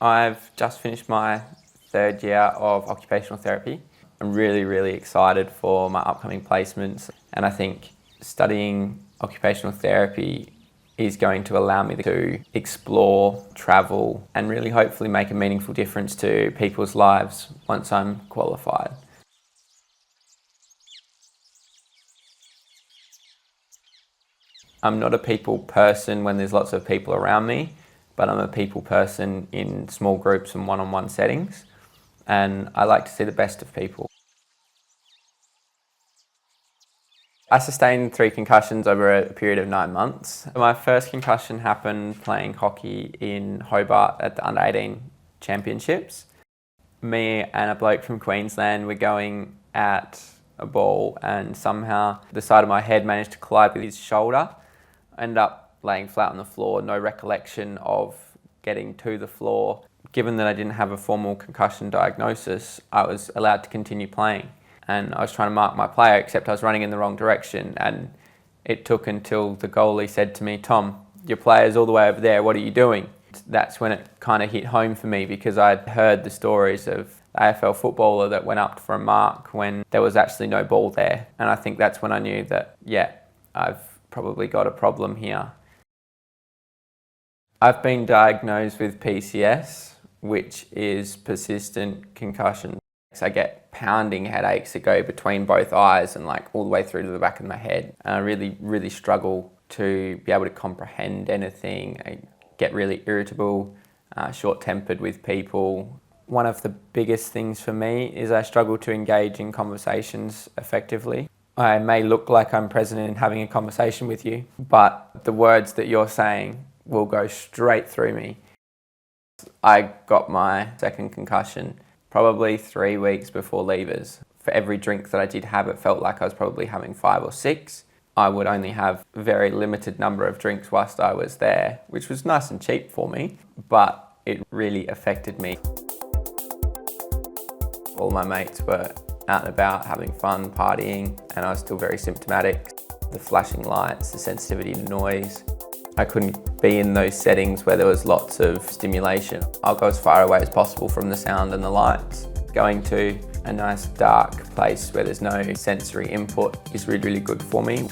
I've just finished my third year of occupational therapy. I'm really excited for my upcoming placements, and I think studying occupational therapy is going to allow me to explore, travel, and really hopefully make a meaningful difference to people's lives once I'm qualified. I'm not a people person when there's lots of people around me, but I'm a people person in small groups and one-on-one settings, and I like to see the best of people. I sustained 3 concussions over a period of 9 months. My first concussion happened playing hockey in Hobart at the under-18 championships. Me and a bloke from Queensland were going at a ball, and somehow the side of my head managed to collide with his shoulder. I ended up laying flat on the floor, no recollection of getting to the floor. Given that I didn't have a formal concussion diagnosis, I was allowed to continue playing. And I was trying to mark my player, except I was running in the wrong direction. And it took until the goalie said to me, "Tom, your player's all the way over there, what are you doing?" That's when it kind of hit home for me, because I'd heard the stories of the AFL footballer that went up for a mark when there was actually no ball there. And I think that's when I knew that, yeah, I've probably got a problem here. I've been diagnosed with PCS, which is persistent concussion. I get pounding headaches that go between both eyes and like all the way through to the back of my head. And I really struggle to be able to comprehend anything. I get really irritable, short-tempered with people. One of the biggest things for me is I struggle to engage in conversations effectively. I may look like I'm present in having a conversation with you, but the words that you're saying will go straight through me. I got my second concussion probably 3 weeks before leavers. For every drink that I did have, it felt like I was probably having 5 or 6. I would only have a very limited number of drinks whilst I was there, which was nice and cheap for me, but it really affected me. All my mates were out and about having fun, partying, and I was still very symptomatic. The flashing lights, the sensitivity to noise. I couldn't be in those settings where there was lots of stimulation. I'll go as far away as possible from the sound and the lights. Going to a nice dark place where there's no sensory input is really good for me.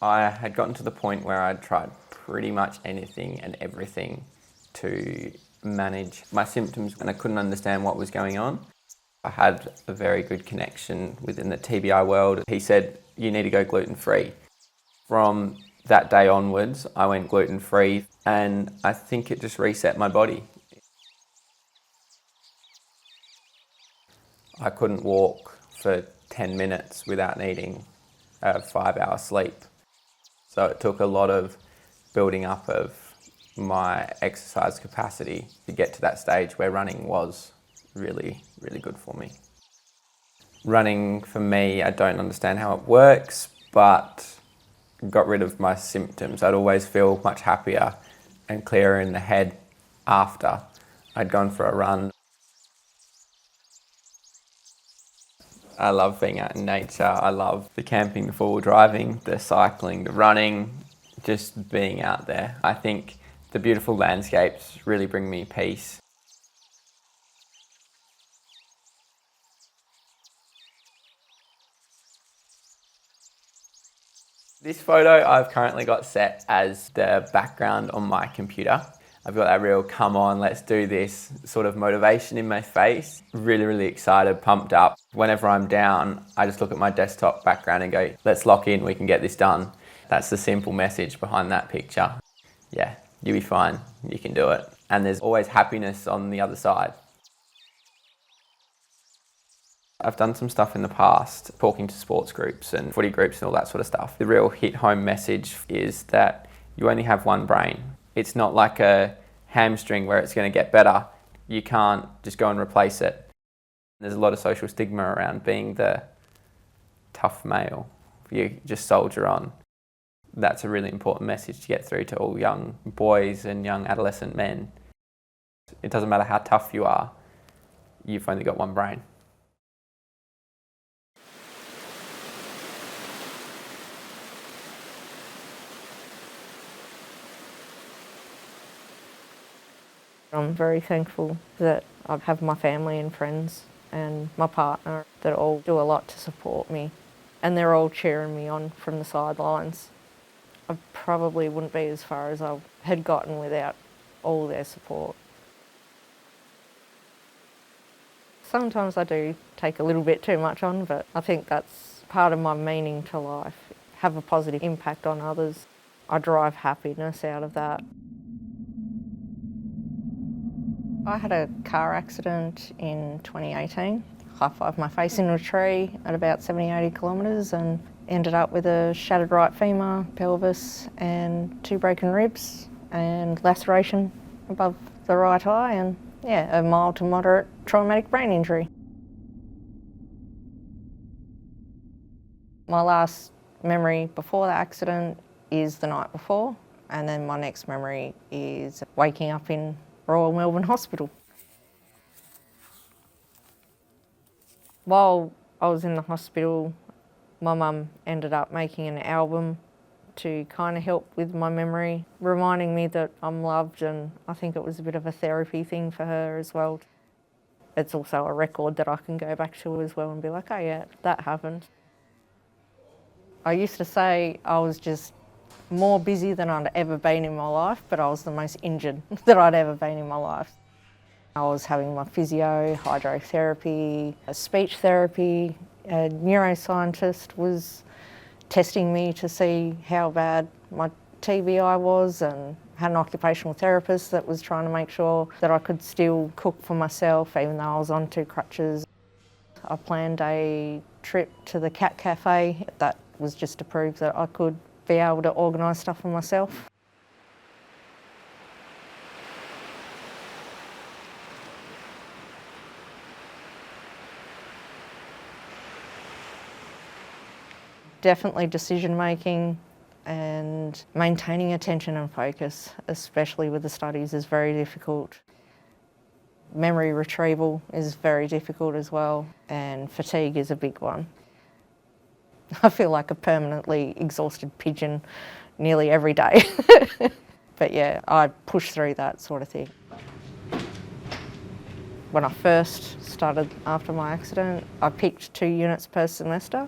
I had gotten to the point where I'd tried pretty much anything and everything to manage my symptoms, and I couldn't understand what was going on. I had a very good connection within the TBI world. He said, "You need to go gluten-free." From that day onwards, I went gluten-free, and I think it just reset my body. I couldn't walk for 10 minutes without needing a 5-hour sleep. So it took a lot of building up of my exercise capacity to get to that stage where running was really good for me. Running, for me, I don't understand how it works, but got rid of my symptoms. I'd always feel much happier and clearer in the head after I'd gone for a run. I love being out in nature. I love the camping, the four-wheel driving, the cycling, the running, just being out there. I think the beautiful landscapes really bring me peace. This photo I've currently got set as the background on my computer. I've got that real come on, let's do this sort of motivation in my face. Really excited, pumped up. Whenever I'm down, I just look at my desktop background and go, let's lock in, we can get this done. That's the simple message behind that picture. Yeah, you'll be fine, you can do it. And there's always happiness on the other side. I've done some stuff in the past, talking to sports groups and footy groups and all that sort of stuff. The real hit home message is that you only have one brain. It's not like a hamstring where it's going to get better. You can't just go and replace it. There's a lot of social stigma around being the tough male. You just soldier on. That's a really important message to get through to all young boys and young adolescent men. It doesn't matter how tough you are, you've only got one brain. I'm very thankful that I have my family and friends and my partner that all do a lot to support me, and they're all cheering me on from the sidelines. I probably wouldn't be as far as I had gotten without all their support. Sometimes I do take a little bit too much on, but I think that's part of my meaning to life, have a positive impact on others. I derive happiness out of that. I had a car accident in 2018. High-fived my face into a tree at about 70-80 kilometres and ended up with a shattered right femur, pelvis and 2 broken ribs and laceration above the right eye and a mild to moderate traumatic brain injury. My last memory before the accident is the night before, and then my next memory is waking up in Royal Melbourne Hospital. While I was in the hospital, my mum ended up making an album to kind of help with my memory, reminding me that I'm loved, and I think it was a bit of a therapy thing for her as well. It's also a record that I can go back to as well and be like, oh yeah, that happened. I used to say I was just more busy than I'd ever been in my life, but I was the most injured that I'd ever been in my life. I was having my physio, hydrotherapy, speech therapy. A neuroscientist was testing me to see how bad my TBI was, and had an occupational therapist that was trying to make sure that I could still cook for myself even though I was on 2 crutches. I planned a trip to the Cat Cafe. That was just to prove that I could be able to organise stuff for myself. Definitely decision making and maintaining attention and focus, especially with the studies, is very difficult. Memory retrieval is very difficult as well, and fatigue is a big one. I feel like a permanently exhausted pigeon nearly every day. But yeah, I push through that sort of thing. When I first started after my accident, I picked 2 units per semester.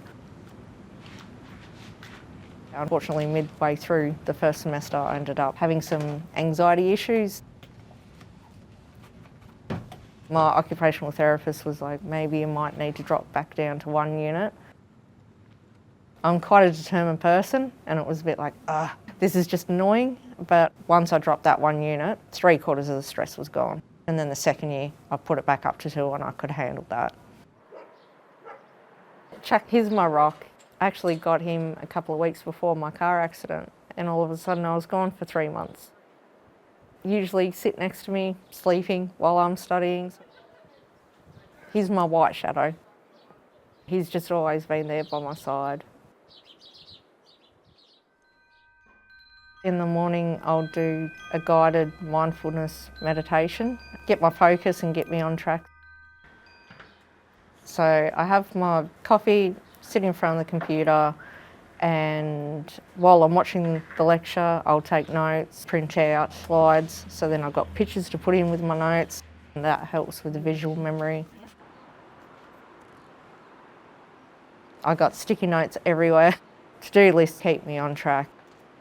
Unfortunately, midway through the first semester, I ended up having some anxiety issues. My occupational therapist was like, maybe you might need to drop back down to 1 unit. I'm quite a determined person, and it was a bit like, this is just annoying. But once I dropped that 1 unit, 3/4 of the stress was gone. And then the second year, I put it back up to 2 and I could handle that. Chuck, he's my rock. I actually got him a couple of weeks before my car accident, and all of a sudden I was gone for 3 months. Usually sit next to me, sleeping while I'm studying. He's my white shadow. He's just always been there by my side. In the morning, I'll do a guided mindfulness meditation, get my focus and get me on track. So I have my coffee, sit in front of the computer, and while I'm watching the lecture, I'll take notes, print out slides, so then I've got pictures to put in with my notes, and that helps with the visual memory. I've got sticky notes everywhere. To-do lists keep me on track.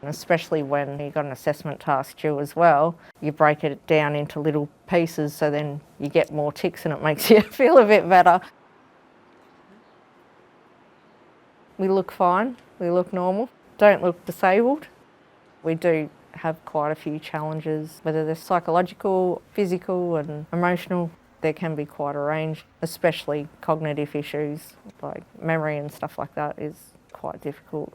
And especially when you've got an assessment task due as well, you break it down into little pieces so then you get more ticks and it makes you feel a bit better. We look fine, we look normal, don't look disabled. We do have quite a few challenges, whether they're psychological, physical and emotional. There can be quite a range, especially cognitive issues like memory and stuff like that is quite difficult.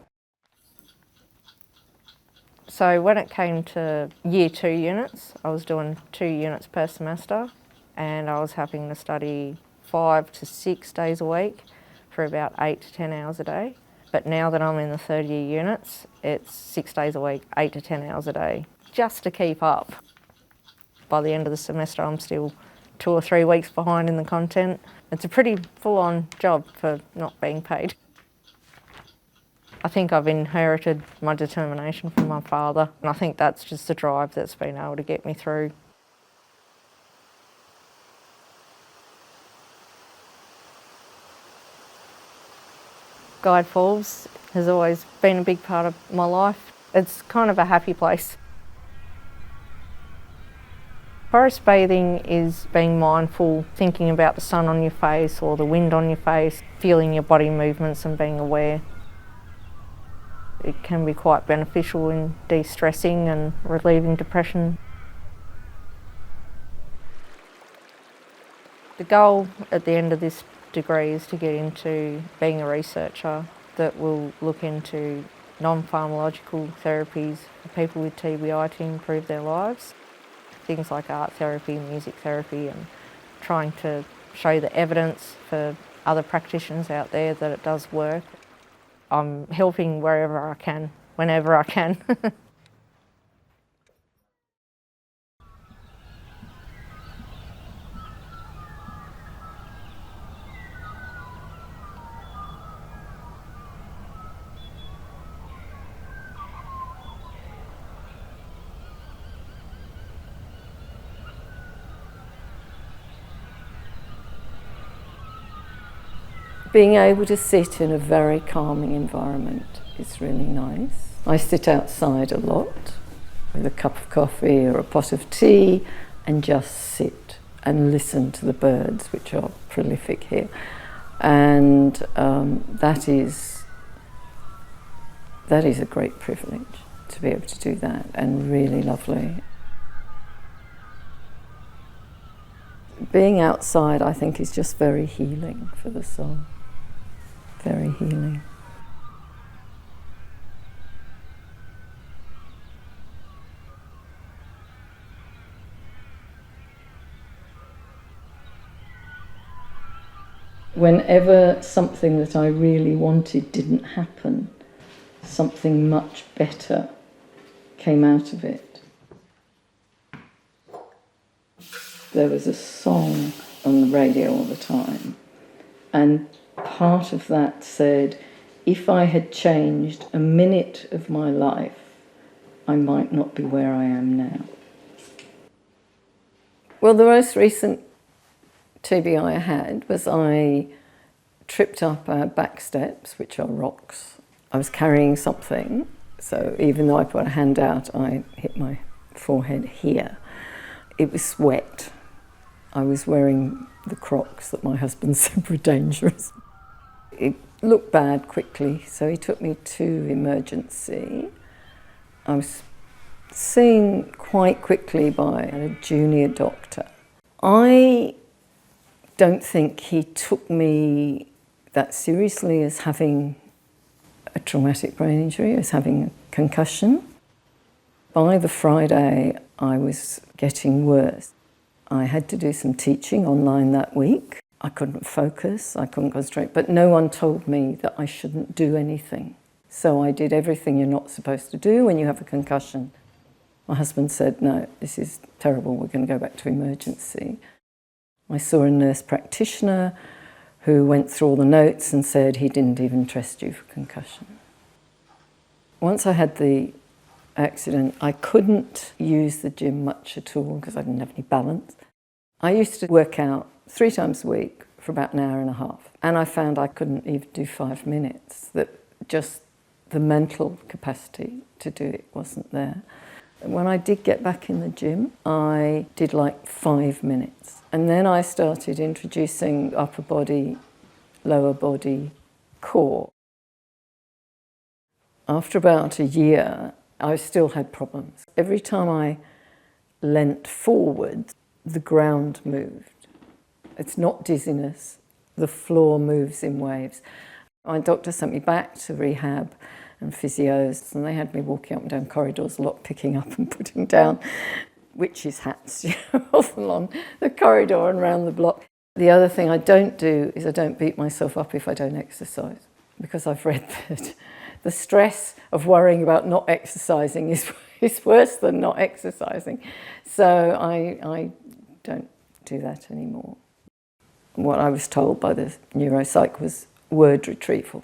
So when it came to year 2 units, I was doing 2 units per semester and I was having to study 5 to 6 days a week for about 8 to 10 hours a day. But now that I'm in the 3rd year units, it's 6 days a week, 8 to 10 hours a day, just to keep up. By the end of the semester, I'm still 2 or 3 weeks behind in the content. It's a pretty full-on job for not being paid. I think I've inherited my determination from my father, and I think that's just the drive that's been able to get me through. Guide Falls has always been a big part of my life. It's kind of a happy place. Forest bathing is being mindful, thinking about the sun on your face or the wind on your face, feeling your body movements and being aware. It can be quite beneficial in de-stressing and relieving depression. The goal at the end of this degree is to get into being a researcher that will look into non-pharmacological therapies for people with TBI to improve their lives. Things like art therapy, music therapy, and trying to show the evidence for other practitioners out there that it does work. I'm helping wherever I can, whenever I can. Being able to sit in a very calming environment is really nice. I sit outside a lot with a cup of coffee or a pot of tea and just sit and listen to the birds, which are prolific here. And that is a great privilege to be able to do that, and really lovely. Being outside, I think, is just very healing for the soul. Very healing. Whenever something that I really wanted didn't happen, something much better came out of it. There was a song on the radio all the time, and part of that said, if I had changed a minute of my life, I might not be where I am now. Well, the most recent TBI I had was I tripped up our back steps, which are rocks. I was carrying something, so even though I put a hand out, I hit my forehead here. It was wet. I was wearing the Crocs that my husband said were dangerous. It looked bad quickly, so he took me to emergency. I was seen quite quickly by a junior doctor. I don't think he took me that seriously as having a traumatic brain injury, as having a concussion. By the Friday, I was getting worse. I had to do some teaching online that week. I couldn't focus, I couldn't concentrate, but no one told me that I shouldn't do anything. So I did everything you're not supposed to do when you have a concussion. My husband said, no, this is terrible, we're going to go back to emergency. I saw a nurse practitioner who went through all the notes and said he didn't even test you for concussion. Once I had the accident, I couldn't use the gym much at all because I didn't have any balance. I used to work out 3 times a week for about an hour and a half, and I found I couldn't even do 5 minutes, that just the mental capacity to do it wasn't there. When I did get back in the gym, I did like 5 minutes, and then I started introducing upper body, lower body, core. After about a year, I still had problems. Every time I leant forward, the ground moved. It's not dizziness. The floor moves in waves. My doctor sent me back to rehab and physios, and they had me walking up and down corridors a lot, picking up and putting down witches' hats all along the corridor and around the block. The other thing I don't do is I don't beat myself up if I don't exercise, because I've read that the stress of worrying about not exercising is worse than not exercising. So I don't do that anymore. What I was told by the neuropsych was word retrieval.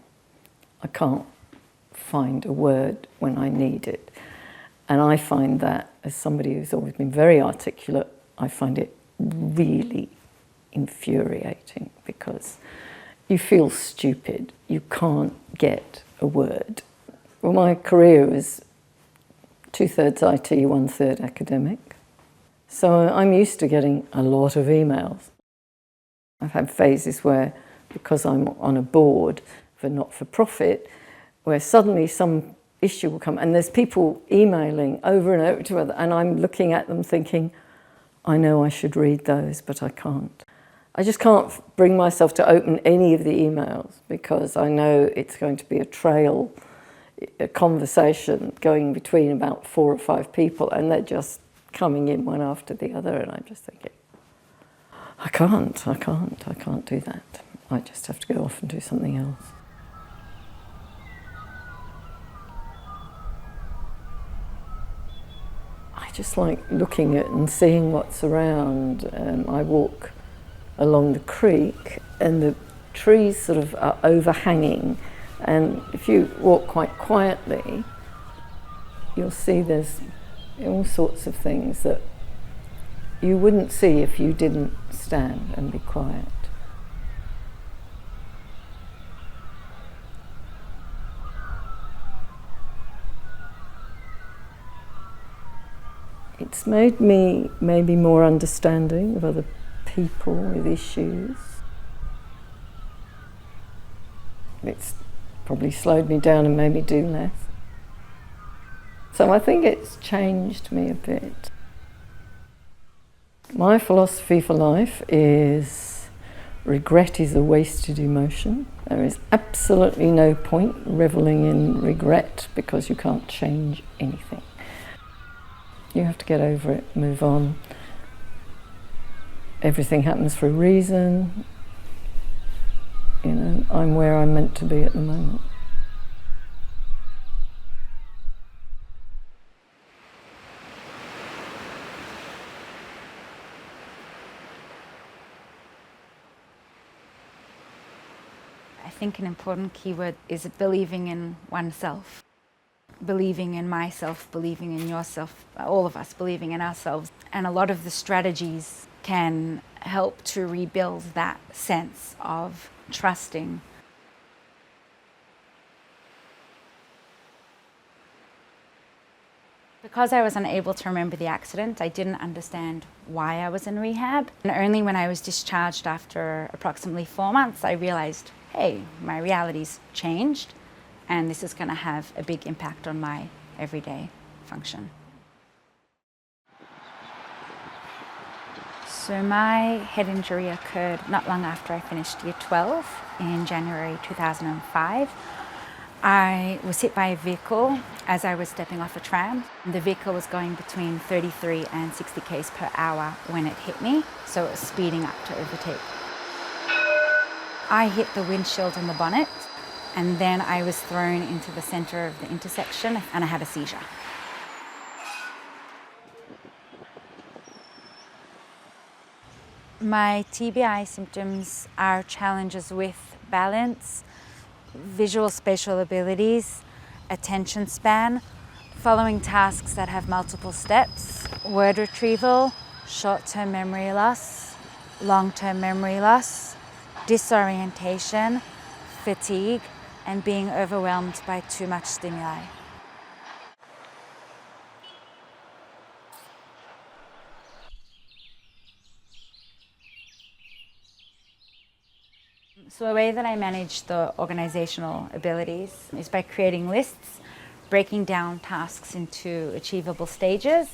I can't find a word when I need it. And I find that, as somebody who's always been very articulate, I find it really infuriating because you feel stupid. You can't get a word. Well, my career was 2/3 IT, 1/3 academic. So I'm used to getting a lot of emails. I've had phases where, because I'm on a board for not-for-profit, where suddenly some issue will come and there's people emailing over and over to other, and I'm looking at them thinking, I know I should read those, but I can't. I just can't bring myself to open any of the emails because I know it's going to be a conversation going between about 4 or 5 people, and they're just coming in one after the other, and I'm just thinking, I can't do that. I just have to go off and do something else. I just like looking at and seeing what's around. I walk along the creek and the trees sort of are overhanging, and if you walk quite quietly, you'll see there's all sorts of things that you wouldn't see if you didn't stand and be quiet. It's made me maybe more understanding of other people with issues. It's probably slowed me down and made me do less. So I think it's changed me a bit. My philosophy for life is regret is a wasted emotion. There is absolutely no point reveling in regret because you can't change anything. You have to get over it, move on. Everything happens for a reason. You know, I'm where I'm meant to be at the moment. I think an important keyword is believing in oneself. Believing in myself, believing in yourself, all of us believing in ourselves. And a lot of the strategies can help to rebuild that sense of trusting. Because I was unable to remember the accident, I didn't understand why I was in rehab. And only when I was discharged after approximately 4 months, I realized, hey, my reality's changed, and this is going to have a big impact on my everyday function. So my head injury occurred not long after I finished year 12 in January 2005. I was hit by a vehicle as I was stepping off a tram. The vehicle was going between 33 and 60 k's per hour when it hit me, so it was speeding up to overtake. I hit the windshield and the bonnet, and then I was thrown into the center of the intersection and I had a seizure. My TBI symptoms are challenges with balance, visual spatial abilities, attention span, following tasks that have multiple steps, word retrieval, short-term memory loss, long-term memory loss, disorientation, fatigue, and being overwhelmed by too much stimuli. So a way that I manage the organizational abilities is by creating lists, breaking down tasks into achievable stages.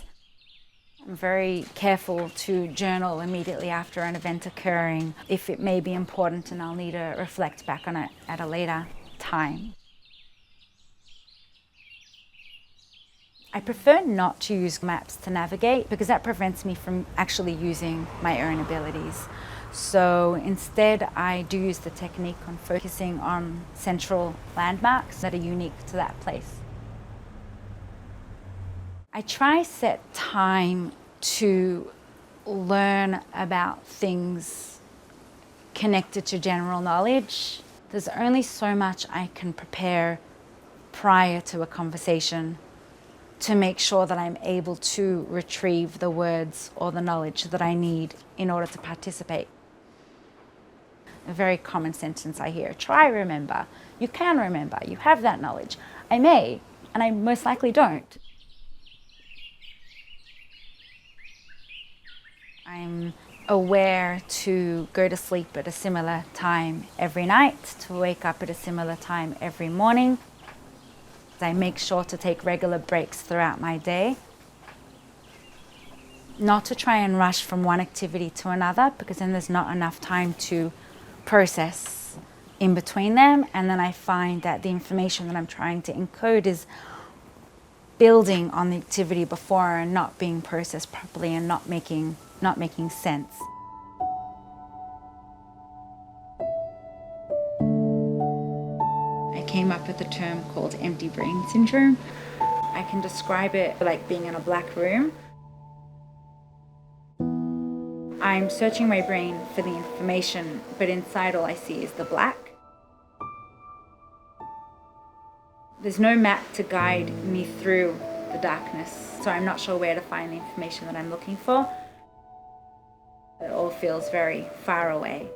I'm very careful to journal immediately after an event occurring if it may be important and I'll need to reflect back on it at a later time. I prefer not to use maps to navigate because that prevents me from actually using my own abilities. So instead I do use the technique on focusing on central landmarks that are unique to that place. I try set time to learn about things connected to general knowledge. There's only so much I can prepare prior to a conversation to make sure that I'm able to retrieve the words or the knowledge that I need in order to participate. A very common sentence I hear, try remember, you can remember, you have that knowledge. I may, and I most likely don't. I'm aware to go to sleep at a similar time every night, to wake up at a similar time every morning. I make sure to take regular breaks throughout my day. Not to try and rush from one activity to another because then there's not enough time to process in between them, and then I find that the information that I'm trying to encode is building on the activity before and not being processed properly and not making sense. I came up with a term called empty brain syndrome. I can describe it like being in a black room. I'm searching my brain for the information, but inside all I see is the black. There's no map to guide me through the darkness, so I'm not sure where to find the information that I'm looking for. It all feels very far away.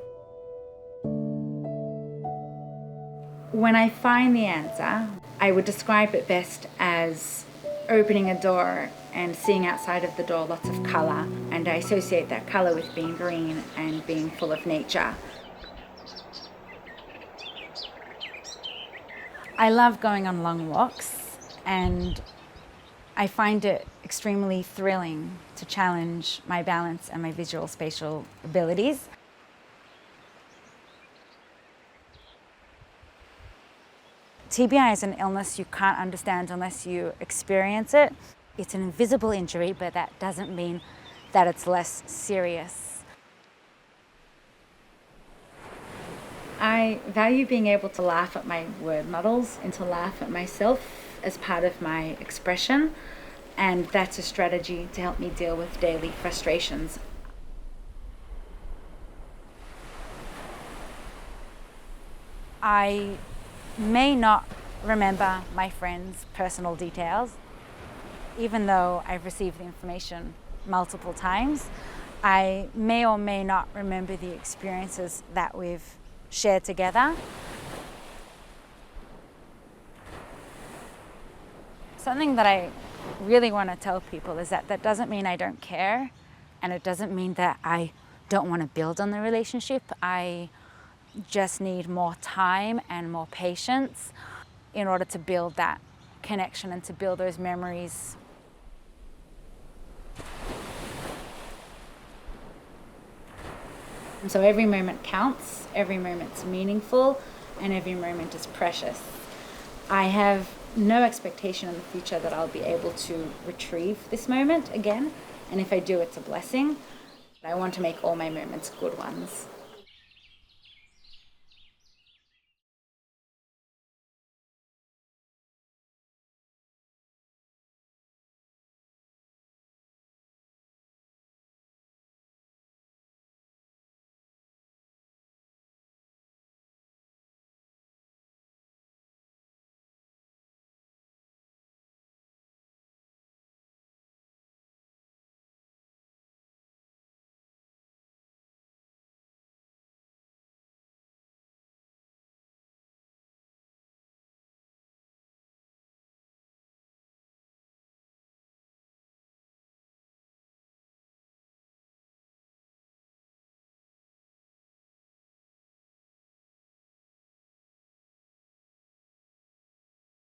When I find the answer, I would describe it best as opening a door and seeing outside of the door lots of colour, and I associate that colour with being green and being full of nature. I love going on long walks, and I find it extremely thrilling to challenge my balance and my visual spatial abilities. TBI is an illness you can't understand unless you experience it. It's an invisible injury, but that doesn't mean that it's less serious. I value being able to laugh at my word muddles and to laugh at myself as part of my expression, and that's a strategy to help me deal with daily frustrations. I may not remember my friend's personal details, even though I've received the information multiple times. I may or may not remember the experiences that we've shared together. Something that I really want to tell people is that that doesn't mean I don't care, and it doesn't mean that I don't want to build on the relationship. I just need more time and more patience in order to build that connection and to build those memories. And so every moment counts, every moment's meaningful, and every moment is precious. I have no expectation in the future that I'll be able to retrieve this moment again, and if I do, it's a blessing. I want to make all my moments good ones.